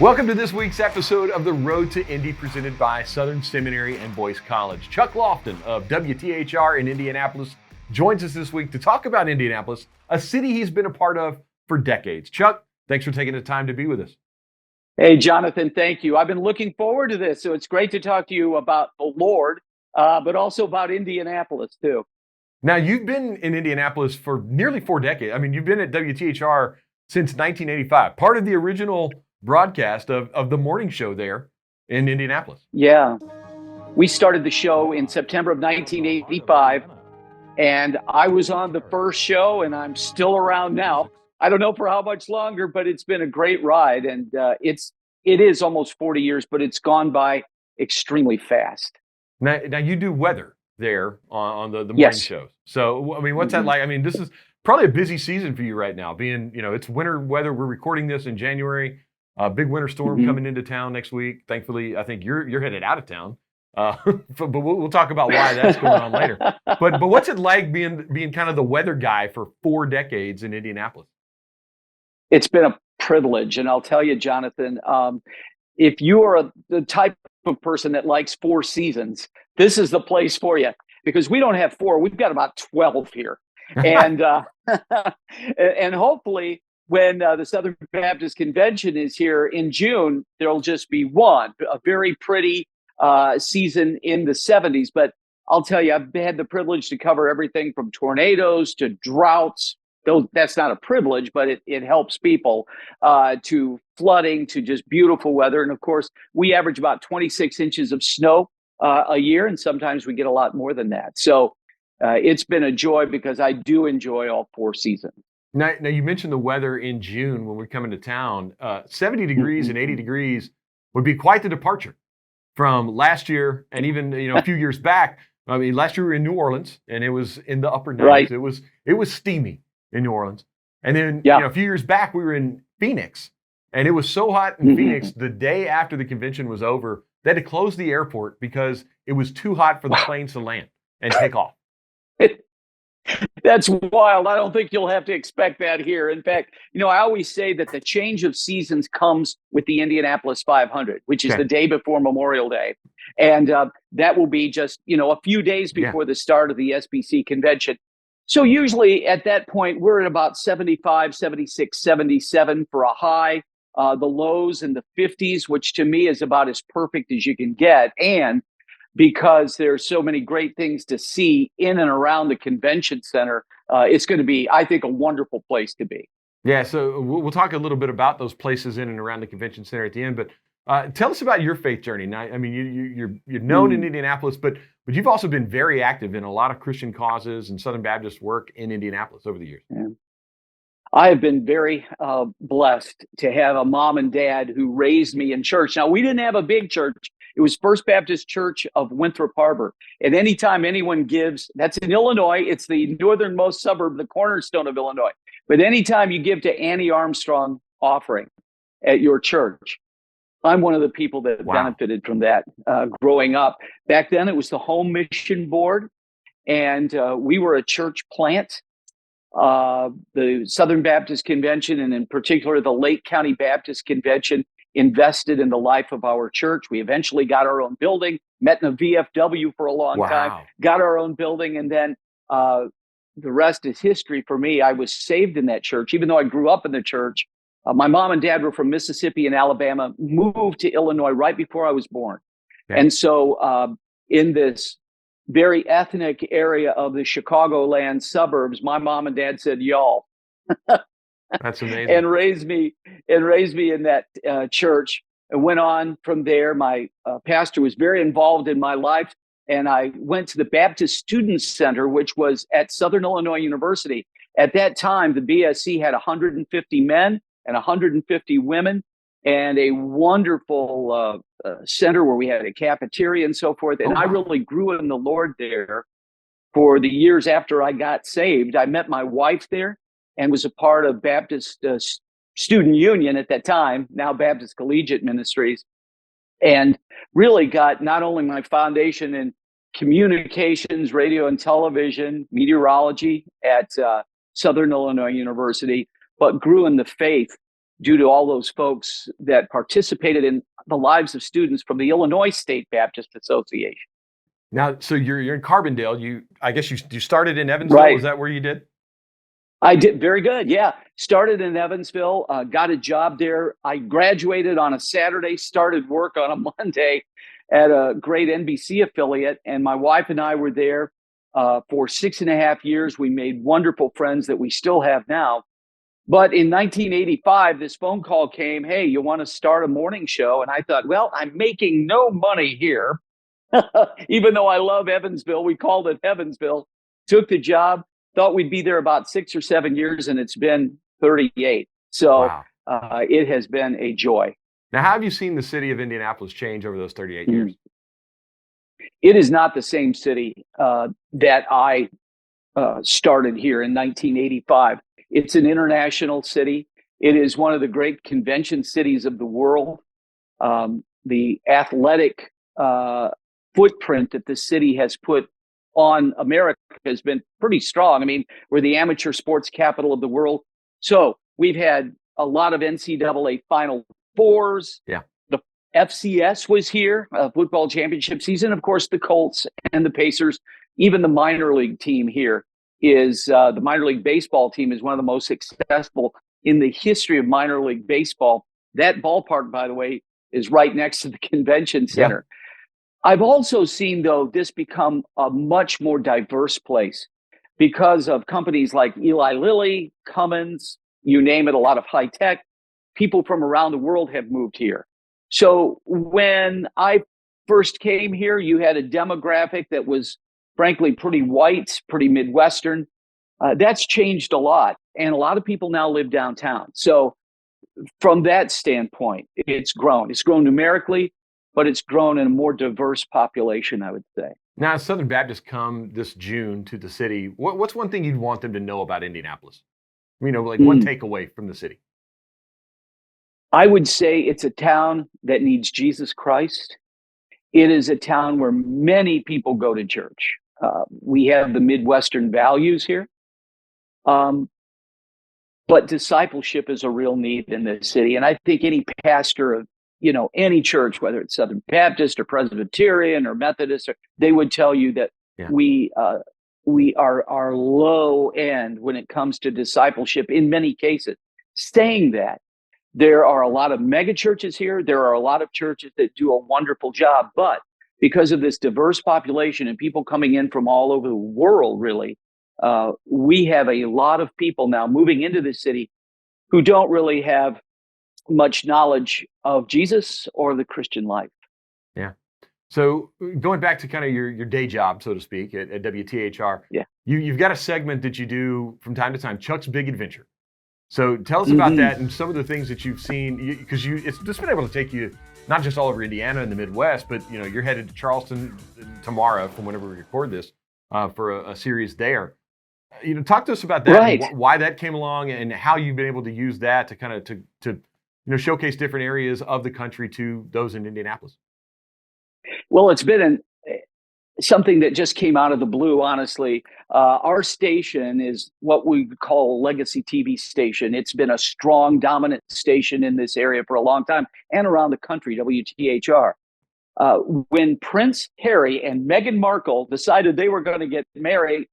Welcome to this week's episode of The Road to Indy, presented by Southern Seminary and Boyce College. Chuck Lofton of WTHR in Indianapolis joins us this week to talk about Indianapolis, a city he's been a part of for decades. Chuck, thanks for taking the time to be with us. Hey, Jonathan, thank you. I've been looking forward to this, so it's great to talk to you about the Lord, but also about Indianapolis, too. Now, you've been in Indianapolis for nearly 4 decades. I mean, you've been at WTHR since 1985, part of the original broadcast of the morning show there in Indianapolis. Yeah. We started the show in September of 1985, and I was on the first show, and I'm still around now. I don't know for how much longer, but it's been a great ride, and it is almost 40 years, but it's gone by extremely fast. Now you do weather there on the morning Yes. shows. So, I mean, what's that like? I mean, this is probably a busy season for you right now, being, it's winter weather. We're recording this in January. Big winter storm coming into town next week. Thankfully, I think you're headed out of town. But we'll talk about why that's going on later. But what's it like being kind of the weather guy for 4 decades in Indianapolis? It's been a privilege, and I'll tell you, Jonathan, if you are the type of person that likes 4 seasons, this is the place for you, because we don't have 4, we've got about 12 here. And and hopefully when the Southern Baptist Convention is here in June, there'll just be one, a very pretty season in the 70s. But I'll tell you, I've had the privilege to cover everything from tornadoes to droughts. Though that's not a privilege, but it helps people, to flooding, to just beautiful weather. And of course, we average about 26 inches of snow a year, and sometimes we get a lot more than that. So it's been a joy, because I do enjoy all 4 seasons. Now you mentioned the weather in June when we come into town. 70 degrees and 80 degrees would be quite the departure from last year, and even a few years back. I mean, last year we were in New Orleans, and it was in the upper 90s. Right. It was steamy in New Orleans. And then Yeah. a few years back, we were in Phoenix, and it was so hot in Phoenix, the day after the convention was over, they had to close the airport because it was too hot for the planes to land and take off. That's wild. I don't think you'll have to expect that here. In fact, I always say that the change of seasons comes with the Indianapolis 500, which is Okay. the day before Memorial Day. And that will be just, a few days before the start of the SBC convention. So usually at that point, we're at about 75, 76, 77 for a high, the lows in the 50s, which to me is about as perfect as you can get. And because there's so many great things to see in and around the convention center, it's going to be, I think, a wonderful place to be. Yeah, so we'll talk a little bit about those places in and around the convention center at the end. But tell us about your faith journey. Now, I mean, you're known in Indianapolis, but you've also been very active in a lot of Christian causes and Southern Baptist work in Indianapolis over the years. Yeah. I have been very blessed to have a mom and dad who raised me in church. Now, we didn't have a big church. It was First Baptist Church of Winthrop Harbor. And anytime anyone gives, that's in Illinois, it's the northernmost suburb, the cornerstone of Illinois. But anytime you give to Annie Armstrong offering at your church, I'm one of the people that benefited from that growing up. Back then, it was the Home Mission Board, and we were a church plant. The Southern Baptist Convention, and in particular the Lake County Baptist Convention, invested in the life of our church. We eventually got our own building, met in a VFW for a long time, got our own building, and then the rest is history for me. I was saved in that church, even though I grew up in the church. My mom and dad were from Mississippi and Alabama, moved to Illinois right before I was born. Okay. And so in this very ethnic area of the Chicagoland suburbs, my mom and dad said, y'all. That's amazing. and raised me in that church, and went on from there. My pastor was very involved in my life, and I went to the Baptist Student Center, which was at Southern Illinois University. At that time, the BSC had 150 men and 150 women, and a wonderful center where we had a cafeteria and so forth. And I really grew in the Lord there for the years after I got saved. I met my wife there and was a part of Baptist Student Union at that time, now Baptist Collegiate Ministries, and really got not only my foundation in communications, radio and television, meteorology at Southern Illinois University, but grew in the faith due to all those folks that participated in the lives of students from the Illinois State Baptist Association. Now, so you're in Carbondale. I guess you started in Evansville. Right. Is that where you did? I did very good. Yeah. Started in Evansville, got a job there. I graduated on a Saturday, started work on a Monday at a great NBC affiliate. And my wife and I were there for 6.5 years. We made wonderful friends that we still have now. But in 1985, this phone call came, hey, you want to start a morning show? And I thought, well, I'm making no money here. Even though I love Evansville, we called it Evansville, took the job. Thought we'd be there about 6 or 7 years, and it's been 38. So Wow. It has been a joy. Now, how have you seen the city of Indianapolis change over those 38 years? It is not the same city that I started here in 1985. It's an international city. It is one of the great convention cities of the world. The athletic footprint that the city has put on America has been pretty strong. I mean, we're the amateur sports capital of the world. So we've had a lot of NCAA Final Fours. Yeah. The FCS was here, football championship season. Of course, the Colts and the Pacers. Even the minor league team here is the minor league baseball team is one of the most successful in the history of minor league baseball. That ballpark, by the way, is right next to the convention center. Yeah. I've also seen, though, this become a much more diverse place because of companies like Eli Lilly, Cummins, you name it, a lot of high tech. People from around the world have moved here. So when I first came here, you had a demographic that was, frankly, pretty white, pretty Midwestern. That's changed a lot. And a lot of people now live downtown. So from that standpoint, it's grown. It's grown numerically, but it's grown in a more diverse population, I would say. Now, as Southern Baptists come this June to the city, what's one thing you'd want them to know about Indianapolis? You know, like one takeaway from the city. I would say it's a town that needs Jesus Christ. It is a town where many people go to church. We have the Midwestern values here. But discipleship is a real need in this city. And I think any pastor of any church, whether it's Southern Baptist or Presbyterian or Methodist, they would tell you that we are low end when it comes to discipleship in many cases. Saying that, there are a lot of mega churches here. There are a lot of churches that do a wonderful job. But because of this diverse population and people coming in from all over the world, really, we have a lot of people now moving into the city who don't really have much knowledge of Jesus or the Christian life. Yeah. So going back to kind of your day job, so to speak, at WTHR, you've got a segment that you do from time to time, Chuck's Big Adventure. So tell us about that and some of the things that you've seen, because it's just been able to take you not just all over Indiana and the Midwest, but you're headed to Charleston tomorrow from whenever we record this for a series there. Talk to us about that, and why that came along, and how you've been able to use that to kind of to showcase different areas of the country to those in Indianapolis. Well, it's been something that just came out of the blue, honestly. Our station is what we call a legacy TV station. It's been a strong, dominant station in this area for a long time and around the country, WTHR. When Prince Harry and Meghan Markle decided they were going to get married,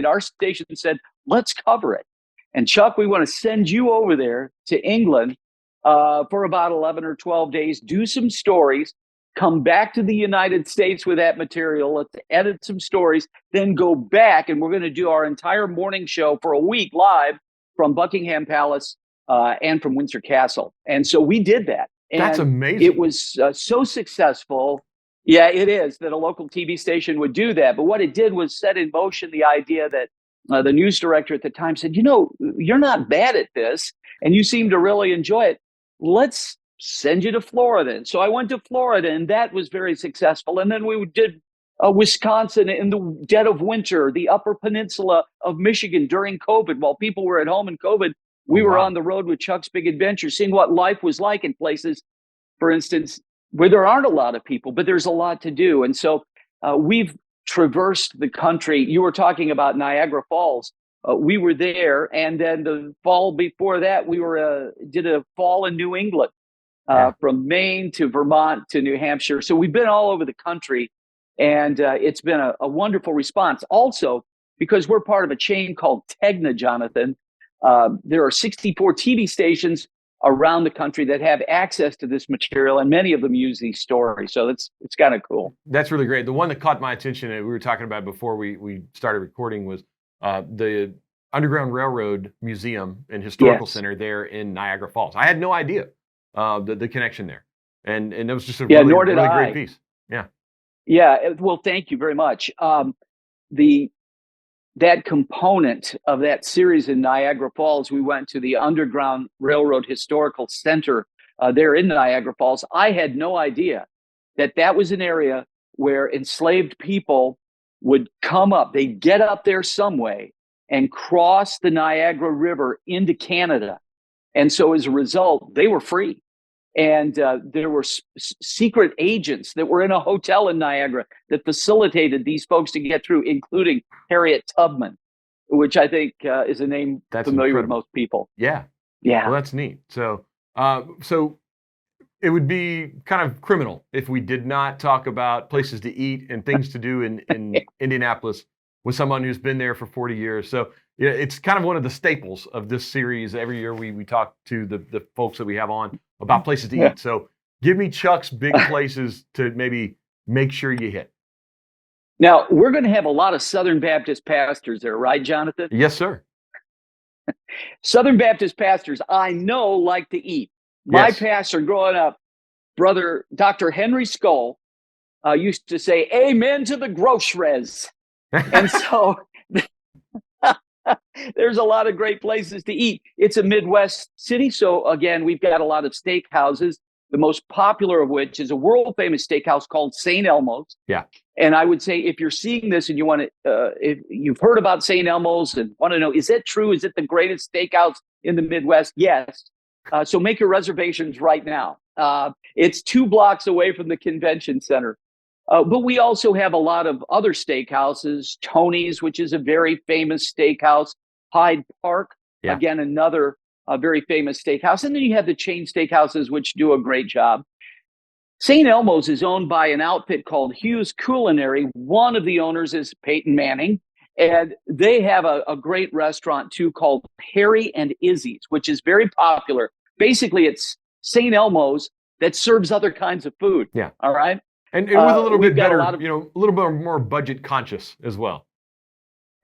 our station said, let's cover it. And Chuck, we want to send you over there to England for about 11 or 12 days, do some stories, come back to the United States with that material, let's edit some stories, then go back, and we're going to do our entire morning show for a week live from Buckingham Palace and from Windsor Castle. And so we did that. And that's amazing. It was so successful. Yeah, it is, that a local TV station would do that. But what it did was set in motion the idea that the news director at the time said, you're not bad at this, and you seem to really enjoy it. Let's send you to Florida. And so I went to Florida, and that was very successful. And then we did Wisconsin in the dead of winter, the Upper Peninsula of Michigan during COVID. While people were at home in COVID, we were on the road with Chuck's Big Adventure, seeing what life was like in places, for instance, where there aren't a lot of people, but there's a lot to do. And so we've traversed the country. You were talking about Niagara Falls. we were there, and then the fall before that, we did a fall in New England, from Maine to Vermont to New Hampshire. So we've been all over the country, and it's been a wonderful response. Also, because we're part of a chain called Tegna, Jonathan, there are 64 TV stations around the country that have access to this material, and many of them use these stories. So it's kind of cool. That's really great. The one that caught my attention, and we were talking about before we started recording, was the Underground Railroad Museum and Historical Center there in Niagara Falls. I had no idea the connection there, and it was just a really great piece. Yeah. Yeah. Well, thank you very much. That component of that series in Niagara Falls, we went to the Underground Railroad Historical Center there in Niagara Falls. I had no idea that was an area where enslaved people would come up. They'd get up there some way and cross the Niagara River into Canada. And so as a result, they were free. And there were secret agents that were in a hotel in Niagara that facilitated these folks to get through, including Harriet Tubman, which I think is a name familiar with most people. Yeah. Yeah. Well, that's neat. So it would be kind of criminal if we did not talk about places to eat and things to do in Indianapolis with someone who's been there for 40 years. So yeah, it's kind of one of the staples of this series. Every year we talk to the folks that we have on about places to eat. So give me Chuck's big places to maybe make sure you hit. Now, we're going to have a lot of Southern Baptist pastors there, right, Jonathan? Yes, sir. Southern Baptist pastors, I know, like to eat. My pastor growing up, Brother Dr. Henry Skull, used to say, "Amen to the groceries." And so there's a lot of great places to eat. It's a Midwest city. So again, we've got a lot of steakhouses, the most popular of which is a world famous steakhouse called St. Elmo's. Yeah. And I would say, if you're seeing this and you want to, if you've heard about St. Elmo's and want to know, is it true? Is it the greatest steakhouse in the Midwest? Yes. So make your reservations right now. It's 2 blocks away from the convention center. But we also have a lot of other steakhouses, Tony's, which is a very famous steakhouse, Hyde Park, again, another very famous steakhouse. And then you have the chain steakhouses, which do a great job. St. Elmo's is owned by an outfit called Hughes Culinary. One of the owners is Peyton Manning. And they have a great restaurant, too, called Harry and Izzy's, which is very popular. Basically, it's St. Elmo's that serves other kinds of food. Yeah. All right. And with a little bit better, a little bit more budget conscious as well.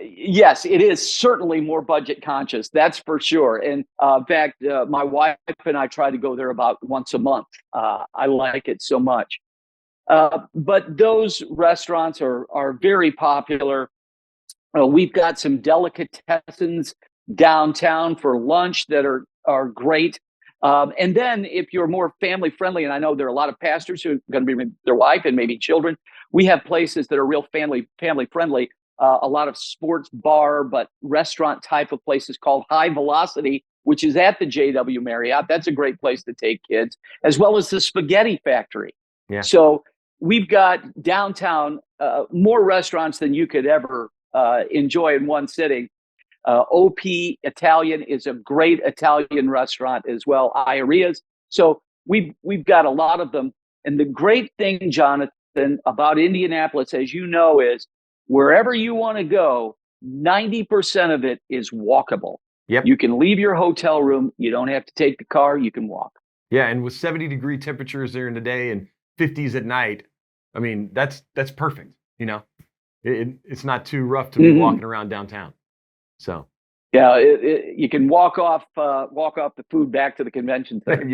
Yes, it is certainly more budget conscious. That's for sure. And in fact, my wife and I try to go there about once a month. I like it so much. But those restaurants are very popular. We've got some delicatessens downtown for lunch that are great. And then if you're more family friendly, and I know there are a lot of pastors who are going to be with their wife and maybe children, we have places that are real family friendly. A lot of sports bar, but restaurant type of places called High Velocity, which is at the JW Marriott. That's a great place to take kids, as well as the Spaghetti Factory. Yeah. So we've got downtown more restaurants than you could ever enjoy in one sitting. OP Italian is a great Italian restaurant as well. Iaria's. So we've got a lot of them. And the great thing, Jonathan, about Indianapolis, as you know, is wherever you want to go, 90% of it is walkable. Yep. You can leave your hotel room. You don't have to take the car. You can walk. Yeah, and with 70-degree temperatures there in the day and 50s at night, I mean, that's perfect. You know, it's not too rough to be walking around downtown. So yeah, you can walk off the food back to the convention center.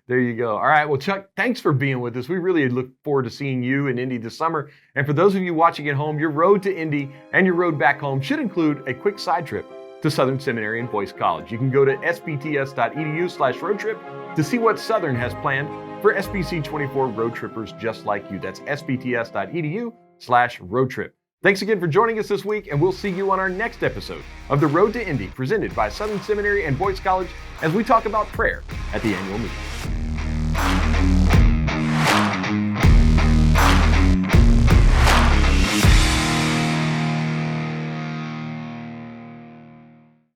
There you go. All right. Well, Chuck, thanks for being with us. We really look forward to seeing you in Indy this summer. And for those of you watching at home, your road to Indy and your road back home should include a quick side trip to Southern Seminary and Boyce College. You can go to sbts.edu/road trip to see what Southern has planned for SBC 24 road trippers just like you. That's sbts.edu/road trip. Thanks again for joining us this week, and we'll see you on our next episode of The Road to Indy, presented by Southern Seminary and Boyce College, as we talk about prayer at the annual meeting.